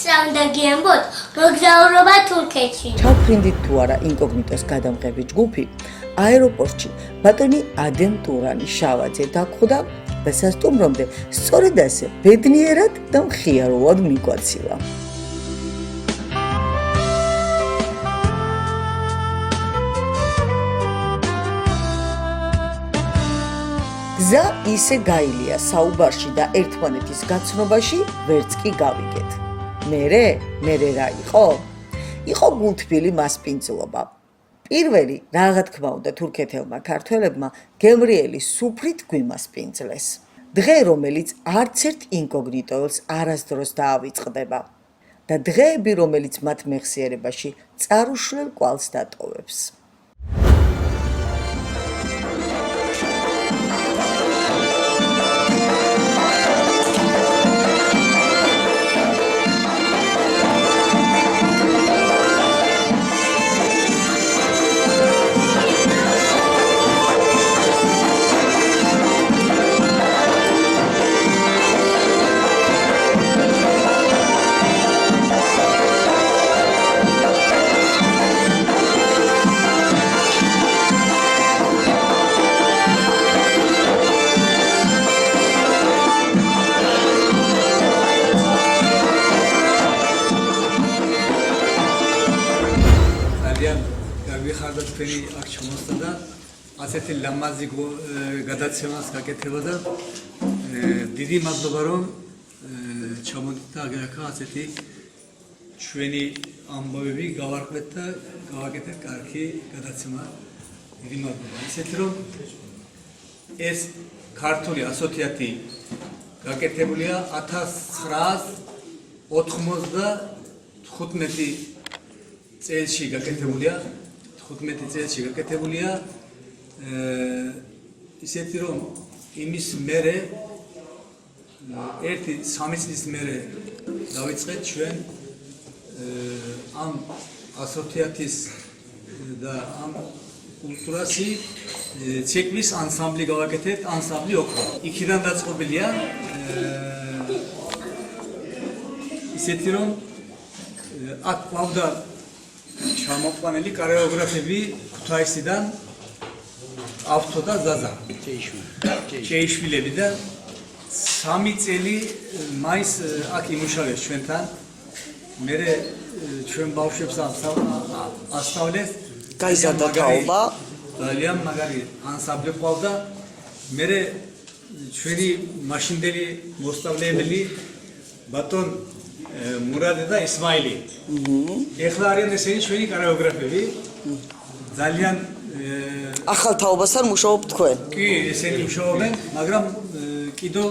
რა უნდა გიამბოთ, რომ გზაურობა თურქეთში. ჩავფრინდით თუ არა ინკოგნიტოს გადამღები ჯგუფი, აეროპორტში ბატონი ადემ ტურანი შავაძე დახვდა და სასტუმრომდე სწორედ ასე ბედნიერად და მხიარულად მიგვაცივა. გზა ისე გაილია საუბარში და ერთმანეთის გაცნობაში ვერც კი გავიგეთ. მერე რა იყო? იყო გულთბილი მასპინძლობა. პირველი, რა თქმა უნდა, თურქეთელმა ქართველებმა გემრიელი სუფრით გვიმასპინძლეს. დღე, რომელიც არც ერთ ინკოგნიტოელს არასდროს დაავიწყდება და დღეები, რომელიც მათ მეხსიერებაში წარუშლელ კვალს დატოვებს. ფერი აქ ჩამოსდა და ასეთი ლამაზი გადაცემას გაკეთება და დიდი მადლობა რომ ჩამოდით და აგერახა ასეთი ჩვენი ამბავები გავარკვეთ და გავაკეთეთ კარგი გადაცემა. დიდი მადლობა. ისეთი რომ ეს ქართული ასოციაცია გაკეთებულია 1995 წელში გაკეთებულია. 15 წელში გაკეთებულია ისეთი რომ იმის მერე ერთი 3 წლის მერე დავიწყეთ ჩვენ ამ ასოციაციის და ამ კულტურაში ცეკვის ანსამბლი გავაკეთეთ, ანსამბლი ოქრო. იქიდან დაწყობილია ისეთი რომ აქ ყავდა ჩამოყვანილი კორეოგრაფები ქუთაისიდან ავთო და ზაზა ჭეიშვილები და 3 წელი მაის აქ იმუშავეს ჩვენთან. მერე ჩვენ ბავშვებს ასწავლეს გაიზარდა თაობა, ძალიან მაგარი ანსამბლი ყავდა. მერე ჩვენი მაშინდელი მოსწავლეები ბატონ მურადე და ისმაილი. ეხლა არიან ესენი ჩვენი კორეოგრაფები. ძალიან ახალ თაობასთან მუშაობთ თქვენ? კი, ესენი მუშაობენ, მაგრამ კიდევ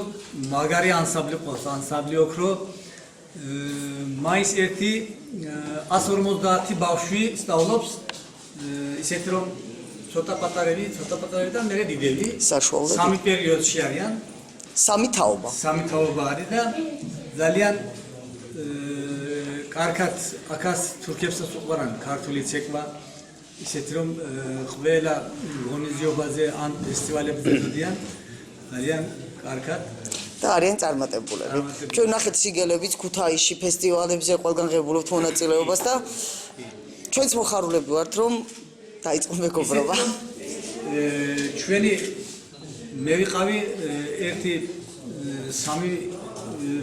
მაგარი ანსამბლი ყავს, ანსამბლი ოქრო. მაის 150 ბავშვი სწავლობს. ისეთი რომ ცოტა პატარები და მერე დიდები. საშუალო. 3 პერიოდში არიან. 3 თაობა. 3 თაობა არის და ძალიან კარგად აქაც თურქებსაც უყვარან ქართული ცეკვა. ისეთი რომ ყველა ღონისძიებაზე ან ფესტივალებზე დადიან ძალიან კარგად და არიან წარმატებულები. ჩვენ ნახეთ სიგელებიც ქუთაისში ფესტივალებზე ყველგან ღებულობთ მონაწილეობას და ჩვენც მოხარულები ვართ რომ დაიწყო მეგობრობა. ჩვენი მე ვიყავი ერთი 3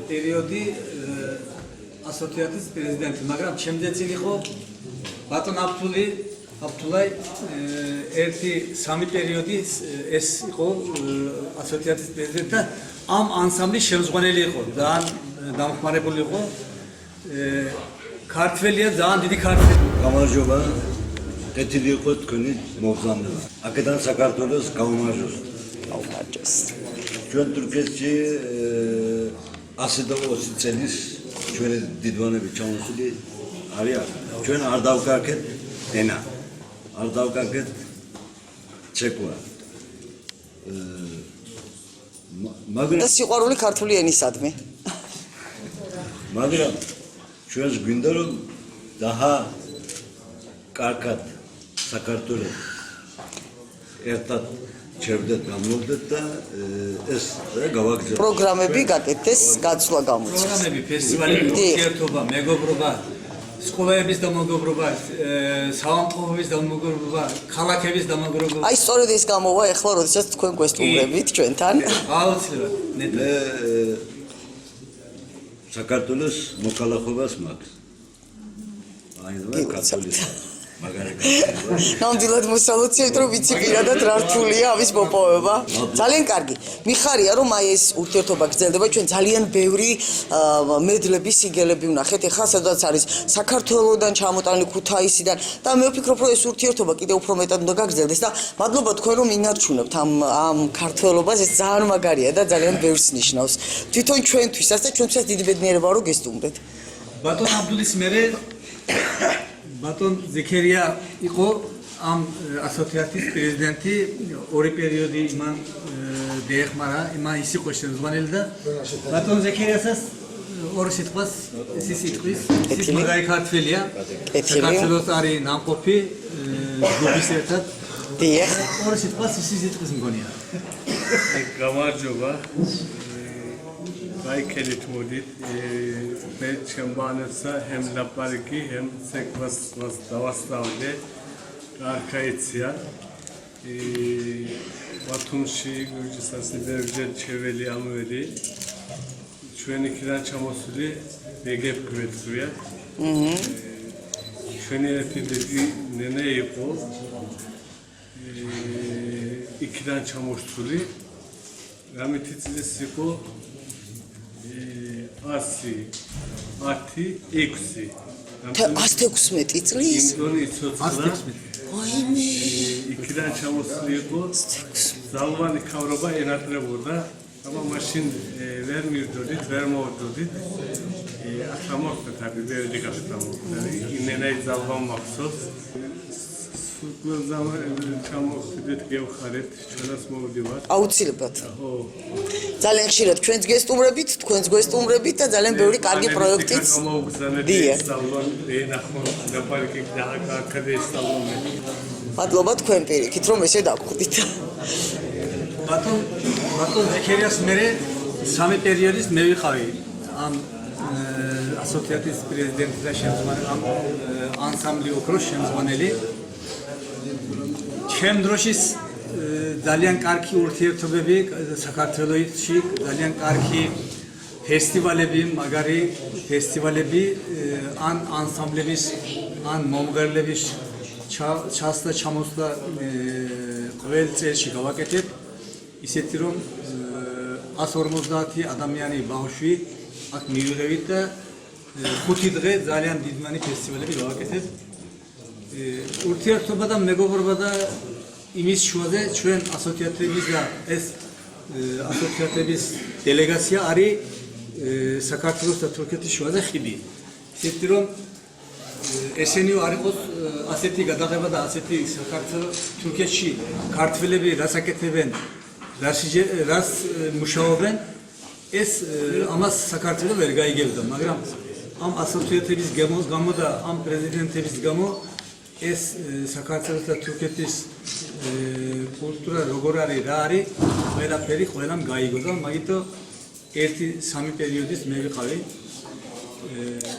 პერიოდი ასოციაციის პრეზიდენტი, მაგრამ ჩემზე წინ იყო ბატონ აბთულაი ერთი 3 პერიოდი ეს იყო ასოციაციის პრეზიდენტი და ამ ანსამბლის შემზღვნელი იყო, ძალიან დამხმარებული იყო. ქართველია ძალიან დიდი ქართველი. გამარჯობა. კეთილი იყო თქვენი მოგზაურობა. აქედან საქართველოს გაუმარჯოს. ჩვენ თურქეთში 120 წლის ჩვენი დიდვანები ჩამოსული არიან. ჩვენ არ დავკარგეთ ენა. არ დავკარგეთ ცეკვა. მაგრამ და სიყვარული ქართული ენისადმი. მაგრამ ჩვენს გვინდა რომ daha კარგად საქართველოს ერთად ჩერდეთ გამოვდეთ და ეს გავაგზავნეთ. პროგრამები გაკეთდეს გაცვლა გამოწვევს. პროგრამები, ფესტივალები, ურთიერთობა, მეგობრობა, სკოლების დამოუკიდებლობა, საავადმყოფოების დამოუკიდებლობა, ქალაქების დამოუკიდებლობა. აი სწორედ ეს გამოვა ეხლა როდესაც თქვენ გვესტუმრებით ჩვენთან. აუცილებლად. მე საქართველოს მოქალაქობას მაქვს. აი რა კათოლიკე მაგალითად ნამდვილად მოსალოცეთ რომ ვიცი პირადად რა რთულია ამის მოპოვება. ძალიან კარგი. მიხარია რომ აი ეს ურთიერთობა გრძელდება ჩვენ ძალიან ბევრი მედლები სიგელები ვნახეთ. ეხლა სადაც არის საქართველოსდან ჩამოტანილი ქუთაისიდან და მე ვფიქრობ რომ ეს ურთიერთობა კიდევ უფრო მეტად უნდა გაგრძელდეს და მადლობა თქვენ რომ ინარჩუნებთ ამ ქართველობას. ეს ძალიან მაგარია და ძალიან ბევრს ნიშნავს. თვითონ ჩვენთვისაც და ჩვენთვისაც დიდი ბედნიერება რომ გესტუმრეთ. ბატონ აბდულის მერე ბატონ ზიქერია იყო ამ ასოციაციის პრეზიდენტი ორი პერიოდი იმან დაეხმარა იმან ის იყო შემზღანელი და ბატონ ზიქერიასაც ორი სიტყვას ის სიტყვის ის მაგარი ქართველია საქართველოს არის ნამყოფი ჯგუფის ერთად დიახ ორი სიტყვას ის სიტყვის მგონია გამარჯობა Baykeli modit ve çembanırsa hem lapariki hem sekvas davastavde arkayıtsya Batumşi Gürcisası Berger Çeveli Amveri Çönekiler Çamosuli Begep Küvetkuya Çönekiler Nene Yepo İkiden Çamosuli Ramititsiko Asi, Ati, Eksi. 116 წლის? İndoni İtsotsuda. Oime. İkiden çamosluyordu. Zalvani kavroba enatre burada. Ama maşin vermiyordu, vermiyordu. Aklamokta tabi, verdik aklamokta. İnnene zalvan maksos. Sutlu zaman çamosluyordu gevxaret. Çönas movdi var. აუცილებლად. ძალიან ხშირად ჩვენს გესტუმრებით, თქვენს გესტუმრებით და ძალიან ბევრი კარგი პროექტიც. დიახ. მადლობა თქვენ პირიქით რომ ესე დაგხვდით. ბატონ ზიქერიას მერე სამი პერიოდის მე ვიყავი ამ ასოციაციის პრეზიდენტი და შემზღანელი ამ ანსამბლი ოქროს შემზღანელი. ჩემ დროშის ძალიან კარგი ურთიერთობები საქართველოში, ძალიან კარგი ფესტივალები, მაგარი ფესტივალები, ან ანსამბლების, ან მომღერლების ჩასვლა, ჩამოსვლა ყოველ წელში გავაკეთებ. ისეთი რომ 150 ადამიანი ბავშვი აქ მივიღებით და 5 დღე ძალიან დიდმანი ფესტივალები გავაკეთებ. ურთიერთობა და მეგობრობა და იმის შუაზე ჩვენ ასოციაციების და ეს ასოციაციების დელეგაცია არის საქართველოს და თურქეთის შუაზე ხიდი. ისეთი რომ ესენი არ იყოს ასეთი გადაღება და ასეთი საქართველოს თურქეთში ქართველები რას აკეთებენ, რას მუშაობენ, ეს ამას საქართველოს ვერ გაიგებდა, მაგრამ ამ ასოციაციების გამო და ამ პრეზიდენტების გამო ეს საქართველოს და თურქეთის კულტურა როგორ არის, რა არის, ყველაფერი ყველამ გაიგო და მაგითო ერთი სამი პერიოდის მე ვიყავი.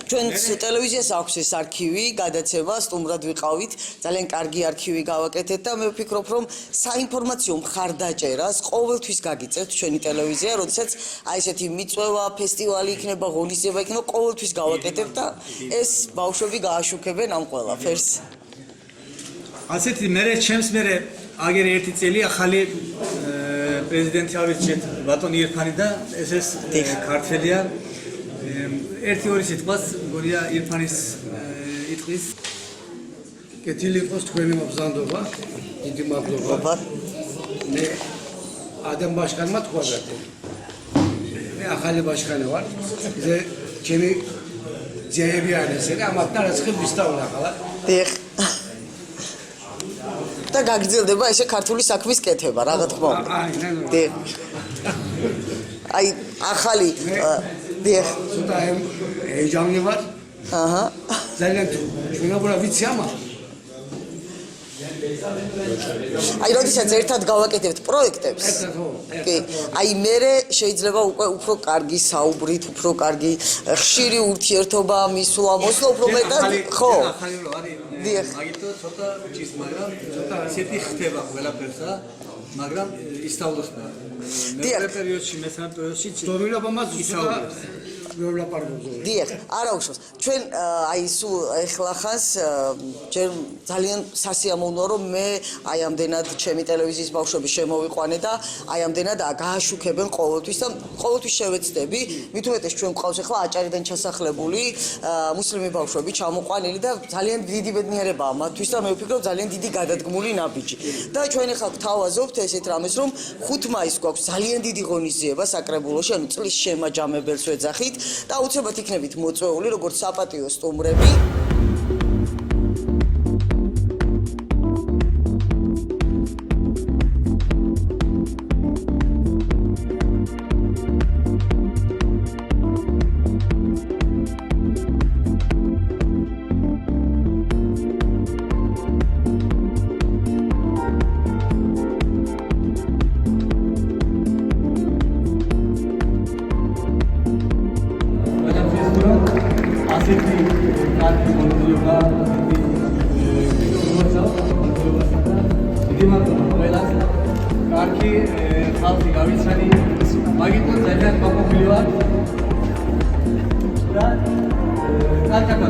ჩვენს ტელევიზიას აქვს ეს არქივი, გადაცემა, სტუმრად ვიყავით, ძალიან კარგი არქივი გავაკეთეთ და მე ვფიქრობ, რომ საინფორმაციო მხარდაჭერას ყოველთვის გაგიწევთ ჩვენი ტელევიზია, როდესაც აი ესეთი მიწვევა, ფესტივალი იქნება, ღონისძიება იქნება, ყოველთვის გავაკეთებ და ეს ბავშვები გააშუქებენ ამ ყველაფერს. ასეთი მერე ჩემს მერე აგერ ერთი წელი ახალი პრეზიდენტი ავირჩიეთ ბატონ ირფანი და ეს ქართველია ერთი ორი სიტყვას მგონია ირფანის იტყვის კეთილი იყოს თქვენი მობრძანდება დიდი მადლობა მე ადამ ბაშკანმა თქვა მე ახალი ბაშკანი ვარ ზე ჩემი ძეები არის და ამათთან რაცხი ვისწავლა ახლა დიახ და გაგრძელდება ესე ქართული საქმის კეთება, რა თქმა უნდა. დიახ. აი, ახალი დიახ. ცოტა ეჯამნი ვარ. აჰა. ძალიან ჩვენებურა ვიცი ამა. აი როდესაც ერთად გავაკეთებთ პროექტებს კი აი მე შეიძლება უკვე უფრო კარგი საუბრით უფრო კარგი ხშირი ურთიერთობა მისვლა მოსვლა უფრო მეტად ხო ახალი რო არის მაგითო ცოტა ჭის მაგრამ ცოტა ისეთი ხდება ყველაფერსა მაგრამ ისწავლოს და მეორე პერიოდში მესამე პერიოდში დომინობა მას ისწავლოს დიახ, არა უშავს. ჩვენ აი სულ ეხლა ხანს ჯერ ძალიან სასიამოვნოა რომ მე აი ამდენად ჩემი ტელევიზიის ბავშვები შემოვიყვანე და აი ამდენად გააშუქებენ ყოველთვის და ყოველთვის შევეცდები. მით უმეტეს ჩვენ გვყავს ეხლა აჭარიდან ჩასახლებული მუსლიმი ბავშვები ჩამოყვანილი და ძალიან დიდი ბედნიერებაა მათთვის და მე ვფიქრობ ძალიან დიდი გადადგმული ნაბიჯი. და ჩვენ ეხლა გვთავაზობთ ესეთ რამეს რომ 5 მაისს გვაქვს ძალიან დიდი ღონისძიება საკრებულოში, ანუ წლის შემაჯამებელს ვეძახით. და უცებად იქნებით მოწვეული როგორც საპატიო სტუმრები. კარგი ხალხი გავიცანი მაგითო ძალიან გაყოფილი ვარ და კაკაკა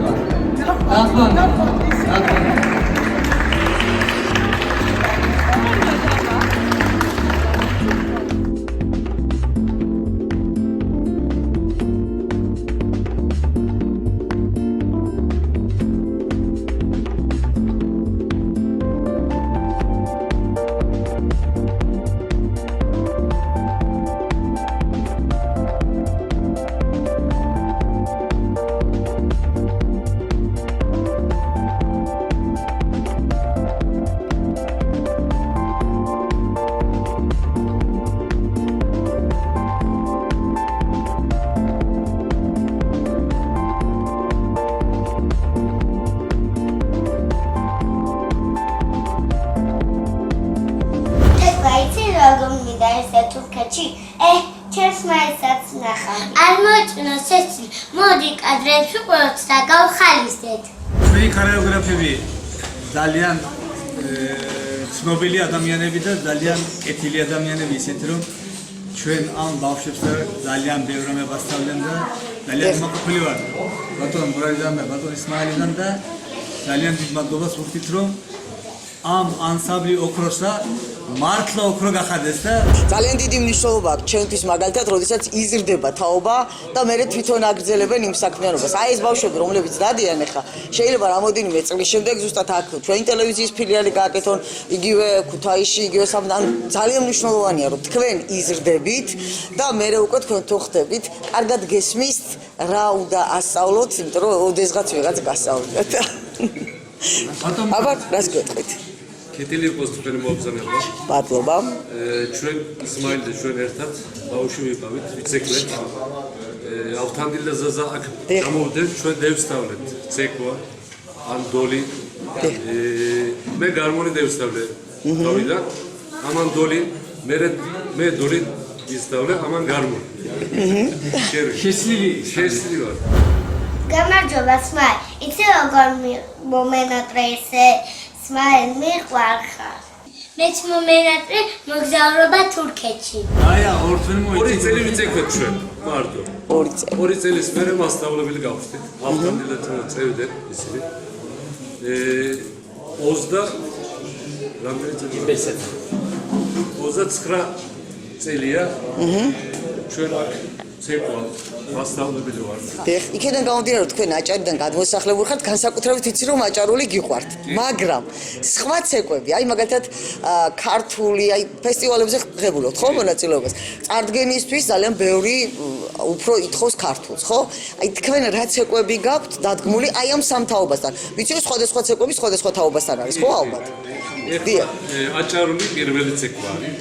თურქეთში ჩემს მაისაც ნახავდი. არ მოიწონოს ეს მოდი კადრებს უყუროთ და გავხალისდეთ. ჩვენი ქორეოგრაფები ძალიან ცნობილი ადამიანები და ძალიან კეთილი ადამიანები ისეთი რომ ჩვენ ამ ბავშვებს ძალიან ბევრი მებასწავლენ და ძალიან მოყოლი ვარ. ბატონ მურადიდან და ბატონ ისმაილიდან და ძალიან დიდ მადლობას ვუხდით რომ ამ ანსამბლი ოქროსა მართლა ოქრო გახადეს და ძალიან დიდი მნიშვნელობა აქვს ჩვენთვის მაგალითად, როდესაც იზრდება თაობა და მე თვითონ აგრძელებენ იმ საქმიანობას. აი ეს ბავშვები, რომლებიც დადიან ახლა, შეიძლება რამოდენიმე წლის შემდეგ ზუსტად აქ ჩვენი ტელევიზიის ფილიალი გააკეთონ, იგივე ქუთაისში, იგივე ძალიან მნიშვნელოვანია, რომ თქვენ იზრდებით და მე უკვე თქვენ თუ ხდებით, კარგად გესმის რა უნდა ასწავლოთ, იმიტომ რომ ოდესღაც ვიღაც გასწავლეთ. აბა, რას გეტყვით? კეთილი იყოს თქვენი მოგზაურობა. მადლობა. ჩვენ ისმაილ და ჩვენ ერთად ბავშვი ვიყავით, ვიცეკლეთ. ავთანდილ და ზაზა აქ გამოვიდნენ, ჩვენ დევსწავლეთ. ცეკვა, ან დოლი. მე გარმონი დევსწავლე. თავიდან. ამან დოლი, მე დოლი ვისწავლე, ამან გარმონი. შეშლილი ვარ. გამარჯობა სმაილ. იცი როგორ მომენატრე ესე სმაილ მიყვარხარ. მეც მომენატრე მოგზაურობა თურქეთში. აია ორთვენ ორი წელი ვიცექვეთ ჩვენ, მარტო. ორი წელის მერე მასწავლებელი გავხდით. ავთანდილად წევდნენ ისინი. 20 რამდენი წელი? 29 წელია. ჩვენ აქ ცეკვა მასწავლებელი ვართ. იქიდან გამომდინარე რომ თქვენ აჭარიდან გადმოსახლებული ხართ, განსაკუთრებით იცი რომ აჭარული გიყვართ. მაგრამ სხვა ცეკვები, აი მაგალითად ქართული, აი ფესტივალებზე ღებულობთ ხო მონაწილეობას? წარდგენისთვის ძალიან ბევრი უფრო ითხოვს ქართულს, ხო? აი თქვენ რა ცეკვები გაქვთ დადგმული აი ამ სამთაობასთან? ვიცი რომ სხვადასხვა ცეკვები სხვადასხვა თაობასთან არის, ხო ალბათ? აჭარული პირველი ცეკვა არის.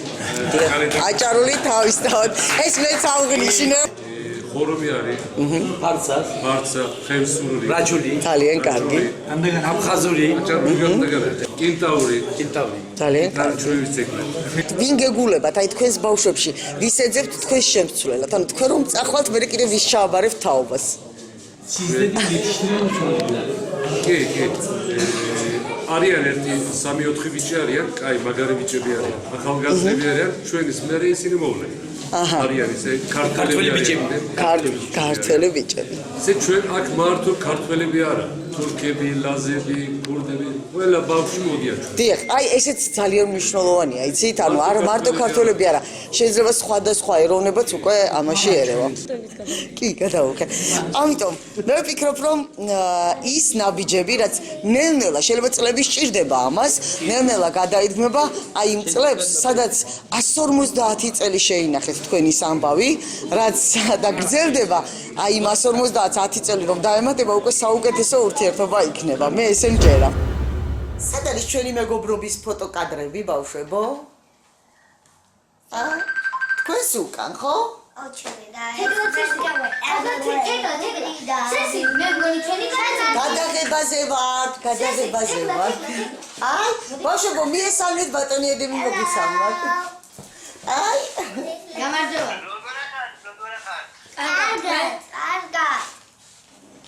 აჭარული თავისთავად. ეს მეც ავღნიშნე. ხორომი არის, ფარცა, ხევსური, რაჯული, ძალიან კარგი. აფხაზური, კენტავრი, ძალიან კარგი. ჩვევის ძეგლი. ვინ გეგულებათ აი თქვენს ბავშვებში ვის ეძებთ თქვენს შემცვლელად ანუ თქვენ რომ წახვალთ მე კიდე ვის ჩააბარებთ თაობას კი არიან ერთი 3-4 ბიჭი არიან, კაი მაგარი ბიჭები არიან. ახალგაზრდები არიან, ჩვენის მერე ისინი მოვლენ. არიან ისე ქართველი ბიჭები. ქართველი ბიჭები. ისე ჩვენ აქ მარტო ქართველები არა, თურქები, ლაზები, კურდები, ყველა ბავშვი მოდიან. დიახ, აი ესეც ძალიან მნიშვნელოვანია, იცით? ანუ არ მარტო ქართველები არა, შეიძლება სხვადასხვა ეროვნებაც უკვე ამაში ერევა. კი, გადავუხე. ამიტომ მე ვფიქრობ, რომ ის ნაბიჯები, რაც ნელ-ნელა შეიძლება წლები სჭირდება ამას, ნელ-ნელა გადაიდგმება აი იმ წლებს, სადაც 150 წელი შეინახეთ თქვენის ამბავი, რაც დაგრძელდება, აი იმ 150 წელი რომ დაემატება, უკვე საუკეთესო ურთიერთობა იქნება. მე ესე მჯერა. სად არის ჩვენი მეგობრობის ფოტოკადრები, ბავშვებო? თქვენს უკან, ხო? ოჩები და გადაღებაზე ვართ. აი, ბავშვებო, მიესალმეთ ბატონიედები მოგესალმოთ. აი, გამარჯობა. კარგად.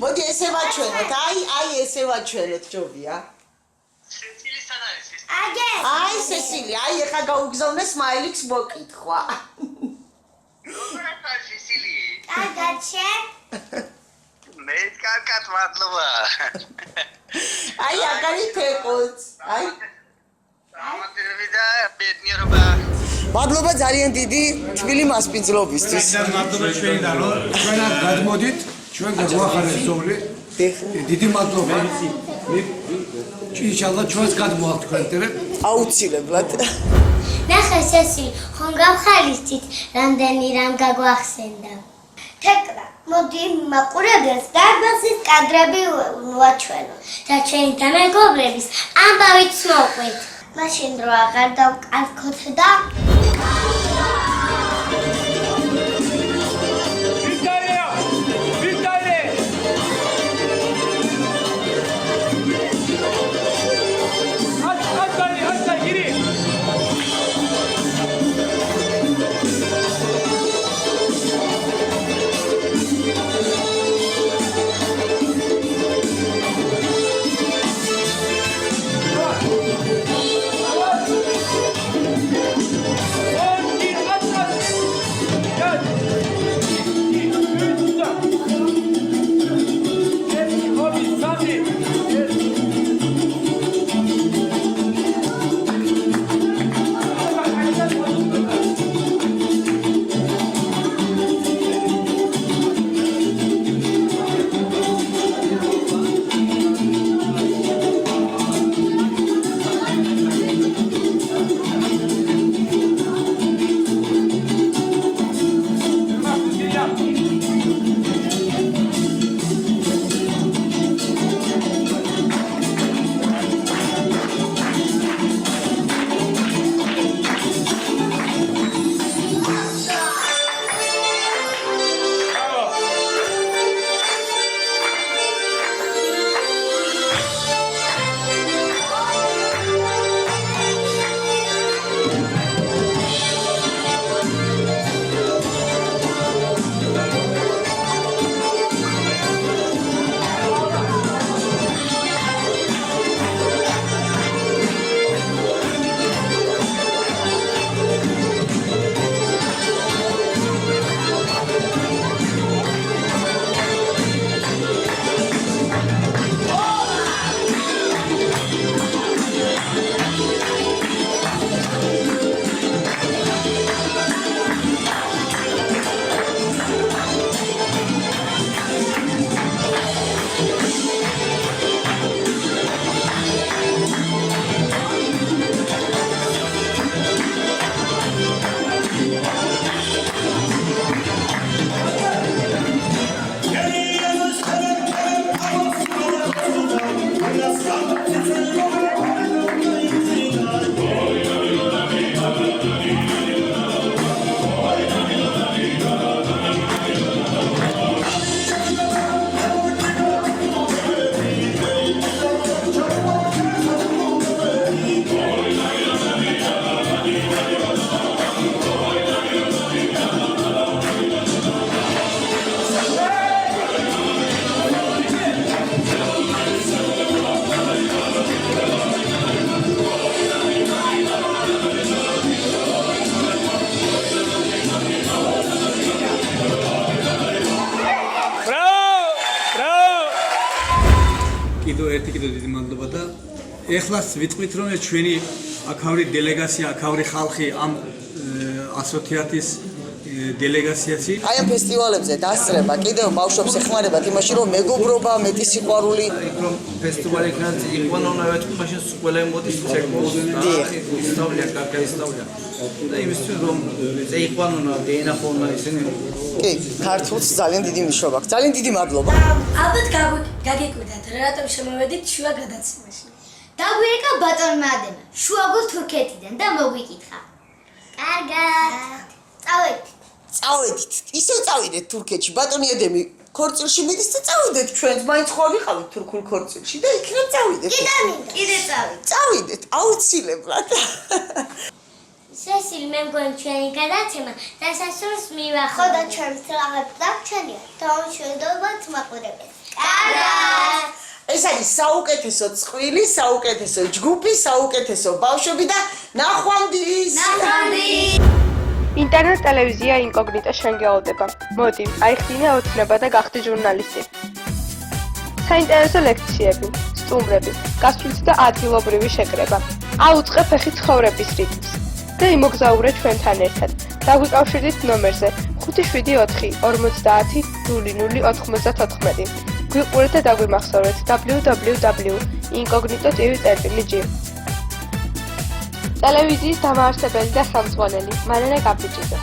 მოდი ესე ვაჩვენოთ. აი ესე ვაჩვენოთ, ჯობია. აი, სესილი, აი ეხა გაუგზავნე სმაილის მოკითხვა. კარგად შენ? მე კარგად მადლობა. აი, აკარი თეკოც. აი, ამათები და ბედნიერობა. მადლობა ძალიან დიდი თბილი მასპინძლობისთვის. მადლობა ჩვენიდან რომ ჩვენ აქ გადმოდით, ჩვენ გაგვახარეს ზოლი. დიდი მადლობა. ინშალლა ჩვენს გადმოვალთ თქვენთან. აუცილებლად. ნახე სესილი, ხომ გავხალისით, რამდენი რამ გაგვახსენდა. თეკლა, მოდი მაყურებელს დარბაზის კადრები ვაჩვენო და ჩვენი დამეგობრების ამბავით მოყვეთ. მაშინ რო აღარ დავკარგოთ და კიდევ დიდი მადლობა და ეხლაც ვიტყვით რომ ჩვენი აქაური დელეგაცია, აქაური ხალხი ამ ასოციაციის დელეგაციაცი აი ამ ფესტივალებზე დასწრება კიდევ ბავშვებს ეხმარებათ იმაში რომ მეგობრობა, მეტი სიყვარული რომ ფესტივალი იქნას იყვანონავეთ მაშინ ყველა მოდის ცეკოს და ისწავლია, კარგი ისწავლია. და იმისთვის რომ წეიყვანონა, დეინახონა ისინი კი, ქართულს ძალიან დიდი მნიშვნელობა აქვს. ძალიან დიდი მადლობა. ალბათ გაგიკვირდათ, რატომ შემოვედით შუა გადაცემაში. დაგვირეკა ბატონმა ადემა, შუაგულ თურქეთიდან და მოგვიკითხა. კარგად. წავედით. ისევ წავიდეთ თურქეთში. ბატონი ადემი ქორწილში მიდის და წავიდეთ ჩვენც. მაინც ხო ვიყავით თურქულ ქორწილში და იქნებ წავიდეთ. კიდე წავიდეთ. წავიდეთ, აუცილებლად. სესილ მე მგონი ჩვენი გადაცემა დასასრულს მივახო. ხო და ჩვენც რაღაც დაგჩენია. დავუშვიდობთ მაყურებელს. კარგად. ეს არის საუკეთესო წყვილი, საუკეთესო ჯგუფი, საუკეთესო ბავშვები და ნახვამდის. ინტერნეტ ტელევიზია ინკოგნიტო შენ გეავდება. მოდი, აიხდინე ოცნება და გახდი ჟურნალისტი. საინტერესო ლექციები, სტუმრები, გასვლით და ადგილობრივი შეკრება. აუწყე ფეხი ცხოვრების რიტმს. და იმოგზაურე ჩვენთან ერთად. დაგვიკავშირდით ნომერზე 574 50 0094. გვიყურეთ და დაგვიმახსოვრეთ www.incognito.tv.gr. ტელევიზიის დამაარსებელი და ხელმძღვანელი მარინა კაპიჭიძე.